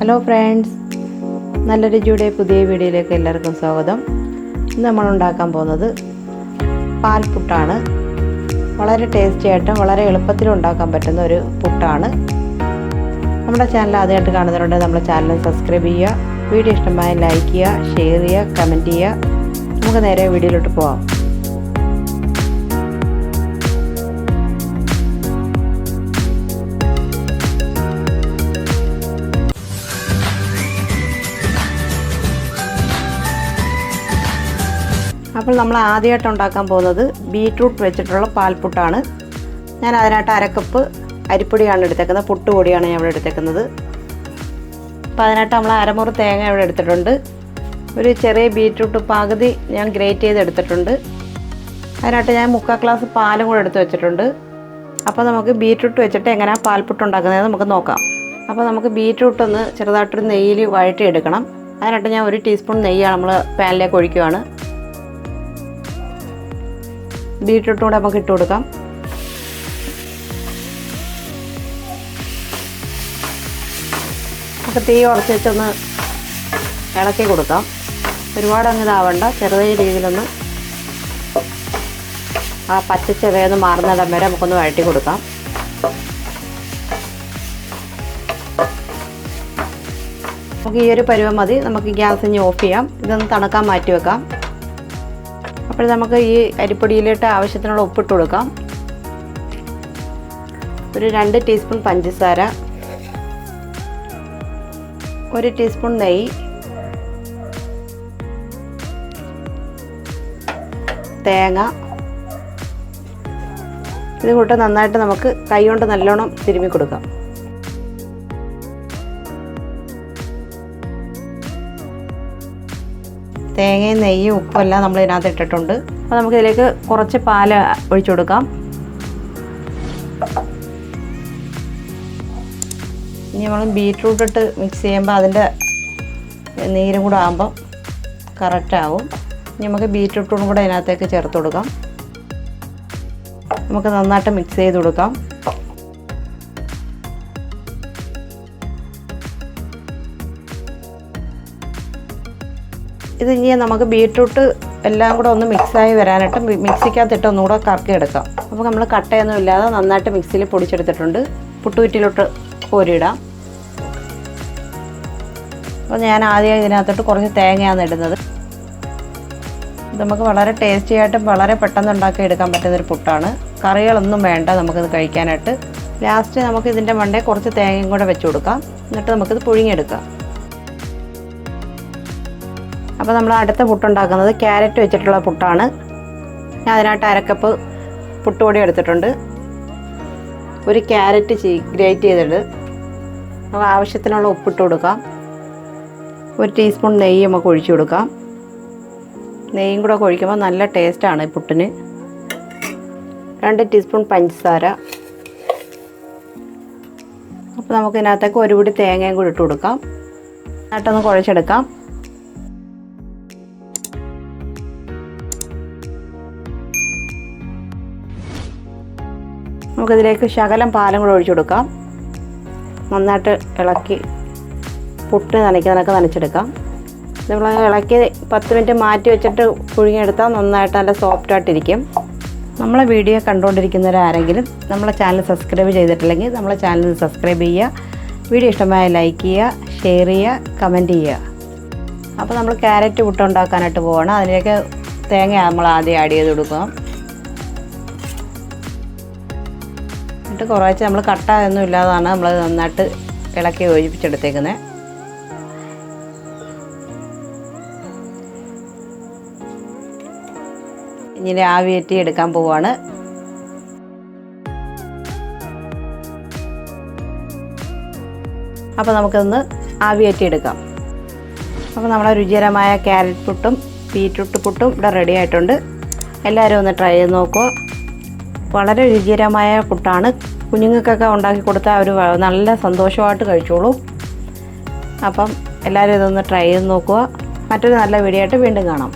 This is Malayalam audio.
ഹലോ ഫ്രണ്ട്സ്, നല്ല രുചിയുടെ പുതിയ വീഡിയോയിലേക്ക് എല്ലാവർക്കും സ്വാഗതം. ഇന്ന് നമ്മൾ ഉണ്ടാക്കാൻ പോകുന്നത് പാൽപുട്ടാണ്. വളരെ ടേസ്റ്റി ആയിട്ടും വളരെ എളുപ്പത്തിലും ഉണ്ടാക്കാൻ പറ്റുന്ന ഒരു പുട്ടാണ്. നമ്മുടെ ചാനൽ ആദ്യമായിട്ട് കാണുന്നവരുണ്ടെങ്കിൽ നമ്മുടെ ചാനൽ സബ്സ്ക്രൈബ് ചെയ്യുക. വീഡിയോ ഇഷ്ടമായ ലൈക്ക് ചെയ്യുക, ഷെയർ ചെയ്യുക, കമൻറ്റ് ചെയ്യുക. നമുക്ക് നേരെ വീഡിയോയിലോട്ട് പോകാം. അപ്പോൾ നമ്മൾ ആദ്യമായിട്ട് ഉണ്ടാക്കാൻ പോകുന്നത് ബീറ്റ്റൂട്ട് വെച്ചിട്ടുള്ള പാൽപുട്ടാണ്. ഞാൻ അതിനായിട്ട് അരക്കപ്പ് അരിപ്പൊടിയാണ് എടുത്തേക്കുന്നത്, പുട്ടുപൊടിയാണ് ഞാൻ ഇവിടെ എടുത്തേക്കുന്നത്. അപ്പോൾ അതിനായിട്ട് നമ്മൾ അരമുറി തേങ്ങ ഇവിടെ എടുത്തിട്ടുണ്ട്. ഒരു ചെറിയ ബീറ്റ്റൂട്ട് പകുതി ഞാൻ ഗ്രേറ്റ് ചെയ്തെടുത്തിട്ടുണ്ട്. അതിനായിട്ട് ഞാൻ 3/4 ഗ്ലാസ് പാലും കൂടെ എടുത്ത് വെച്ചിട്ടുണ്ട്. അപ്പോൾ നമുക്ക് ബീറ്റ്റൂട്ട് വെച്ചിട്ട് എങ്ങനെയാണ് പാൽപുട്ട് ഉണ്ടാക്കുന്നതെന്ന് നമുക്ക് നോക്കാം. അപ്പോൾ നമുക്ക് ബീറ്റ്റൂട്ട് ഒന്ന് ചെറുതായിട്ടൊരു നെയ്യിൽ വഴറ്റിയെടുക്കണം. അതിനായിട്ട് ഞാൻ 1 ടീസ്പൂൺ നെയ്യാണ് നമ്മൾ പാനിലേക്ക് ഒഴിക്കുകയാണ്. ബീറ്റ്റൂട്ടും കൂടെ നമുക്ക് ഇട്ട് കൊടുക്കാം. അപ്പോൾ തീ ഉറച്ച് വെച്ചൊന്ന് ഇളക്കി കൊടുക്കാം. ഒരുപാട് അങ്ങ് ഇതാവണ്ട, ചെറിയ രീതിയിലൊന്ന് ആ പച്ചച്ചെവയൊന്ന് മാറുന്നിടം വരെ നമുക്കൊന്ന് വഴറ്റി കൊടുക്കാം. നമുക്ക് ഈ ഒരു പരുവം മതി. നമുക്ക് ഗ്യാസ് ഇനി ഓഫ് ചെയ്യാം. ഇതൊന്ന് തണുക്കാൻ മാറ്റി വെക്കാം. അപ്പോൾ നമുക്ക് ഈ അരിപ്പൊടിയിലിട്ട് ആവശ്യത്തിനുള്ള ഉപ്പിട്ട് കൊടുക്കാം. ഒരു 2 ടീസ്പൂൺ പഞ്ചസാര, 1 ടീസ്പൂൺ നെയ്യ്, തേങ്ങ. ഇത് കൂട്ട് നന്നായിട്ട് നമുക്ക് കൈ കൊണ്ട് നല്ലോണം തിരുമ്മി കൊടുക്കാം. തേങ്ങയും നെയ്യും ഉപ്പും എല്ലാം നമ്മൾ ഇതിനകത്ത് ഇട്ടിട്ടുണ്ട്. അപ്പോൾ നമുക്കിതിലേക്ക് കുറച്ച് പാൽ ഒഴിച്ചു കൊടുക്കാം. ഇനി നമ്മൾ ബീറ്റ്റൂട്ട് ഇട്ട് മിക്സ് ചെയ്യുമ്പോൾ അതിൻ്റെ നീരും കൂടെ ആകുമ്പം കറക്റ്റാവും. ഇനി നമുക്ക് ബീറ്റ്റൂട്ടും കൂടെ ഇതിനകത്തേക്ക് ചേർത്ത് കൊടുക്കാം. നമുക്ക് നന്നായിട്ട് മിക്സ് ചെയ്ത് കൊടുക്കാം. ഇത് ഇനി നമുക്ക് ബീറ്റ്റൂട്ട് എല്ലാം കൂടെ ഒന്ന് മിക്സായി വരാനായിട്ട് മിക്സിക്കകത്തിട്ട് ഒന്നുകൂടെ കറക്കി എടുക്കാം. അപ്പോൾ നമ്മൾ കട്ടയൊന്നും ഇല്ലാതെ നന്നായിട്ട് മിക്സിയിൽ പൊടിച്ചെടുത്തിട്ടുണ്ട്. പുട്ടുകുറ്റിയിലോട്ട് കോരിയിടാം. അപ്പോൾ ഞാൻ ആദ്യം ഇതിനകത്തോട്ട് കുറച്ച് തേങ്ങയാണ് ഇടുന്നത്. ഇത് നമുക്ക് വളരെ ടേസ്റ്റി ആയിട്ടും വളരെ പെട്ടെന്ന് ഉണ്ടാക്കി എടുക്കാൻ പറ്റുന്നൊരു പുട്ടാണ്. കറികളൊന്നും വേണ്ട നമുക്കിത് കഴിക്കാനായിട്ട്. ലാസ്റ്റ് നമുക്ക് ഇതിൻ്റെ മണ്ടേ കുറച്ച് തേങ്ങയും കൂടെ വെച്ച് കൊടുക്കാം. എന്നിട്ട് നമുക്കിത് പുഴുങ്ങിയെടുക്കാം. അപ്പോൾ നമ്മൾ അടുത്ത പുട്ടുണ്ടാക്കുന്നത് ക്യാരറ്റ് വെച്ചിട്ടുള്ള പുട്ടാണ്. ഞാൻ അതിനായിട്ട് അരക്കപ്പ് പുട്ടുപൊടി എടുത്തിട്ടുണ്ട്. ഒരു ക്യാരറ്റ് ഗ്രേറ്റ് ചെയ്തിട്ട് നമുക്ക് ആവശ്യത്തിനുള്ള ഉപ്പിട്ട് കൊടുക്കാം. 1 ടീസ്പൂൺ നെയ്യ് നമുക്ക് ഒഴിച്ചു കൊടുക്കാം. നെയ്യും കൂടെ ഒഴിക്കുമ്പോൾ നല്ല ടേസ്റ്റാണ് ഈ പുട്ടിന്. 2 ടീസ്പൂൺ പഞ്ചസാര. അപ്പോൾ നമുക്ക് ഇതിനകത്തേക്ക് 1 പിടി തേങ്ങയും കൂടി ഇട്ട് കൊടുക്കാം. എന്നിട്ടൊന്ന് കുഴച്ചെടുക്കാം. നമുക്കിതിലേക്ക് ശകലം പാലും കൂടെ ഒഴിച്ചു കൊടുക്കാം. നന്നായിട്ട് ഇളക്കി പുട്ട് നനച്ചെടുക്കാം. നമ്മൾ ഇളക്കി 10 മിനിറ്റ് മാറ്റി വെച്ചിട്ട് പുഴുങ്ങിയെടുത്താൽ നന്നായിട്ട് നല്ല സോഫ്റ്റായിട്ടിരിക്കും. നമ്മളെ വീഡിയോ കണ്ടുകൊണ്ടിരിക്കുന്നവരാരെങ്കിലും നമ്മളെ ചാനൽ സബ്സ്ക്രൈബ് ചെയ്തിട്ടില്ലെങ്കിൽ നമ്മളെ ചാനൽ സബ്സ്ക്രൈബ് ചെയ്യുക. വീഡിയോ ഇഷ്ടമായ ലൈക്ക് ചെയ്യുക, ഷെയർ ചെയ്യുക, കമൻറ്റ് ചെയ്യുക. അപ്പോൾ നമ്മൾ ക്യാരറ്റ് പുട്ട് ഉണ്ടാക്കാനായിട്ട് പോവുകയാണ്. അതിലേക്ക് തേങ്ങ നമ്മൾ ആദ്യം ആഡ് ചെയ്ത് കൊടുക്കാം. എന്നിട്ട് കുറച്ച് നമ്മൾ കട്ട ഒന്നും ഇല്ലാതാണ് നമ്മൾ നന്നായിട്ട് ഇളക്കി യോജിപ്പിച്ചെടുത്തേക്കുന്നത്. ഇങ്ങനെ ആവിയേറ്റി എടുക്കാൻ പോവുകയാണ്. അപ്പോൾ നമുക്കൊന്ന് ആവിയേറ്റി എടുക്കാം. അപ്പോൾ നമ്മുടെ രുചികരമായ ക്യാരറ്റ് പുട്ടും ബീറ്റ്റൂട്ട് പുട്ടും ഇവിടെ റെഡി ആയിട്ടുണ്ട്. എല്ലാവരും ഒന്ന് ട്രൈ ചെയ്ത് നോക്കുക. വളരെ രുചികരമായ പുട്ടാണ്. കുഞ്ഞുങ്ങൾക്കൊക്കെ ഉണ്ടാക്കി കൊടുത്താൽ അവർ നല്ല സന്തോഷമായിട്ട് കഴിച്ചോളൂ. അപ്പം എല്ലാവരും ഇതൊന്ന് ട്രൈ ചെയ്ത് നോക്കുക. മറ്റൊരു നല്ല വീഡിയോ ആയിട്ട് വീണ്ടും കാണാം.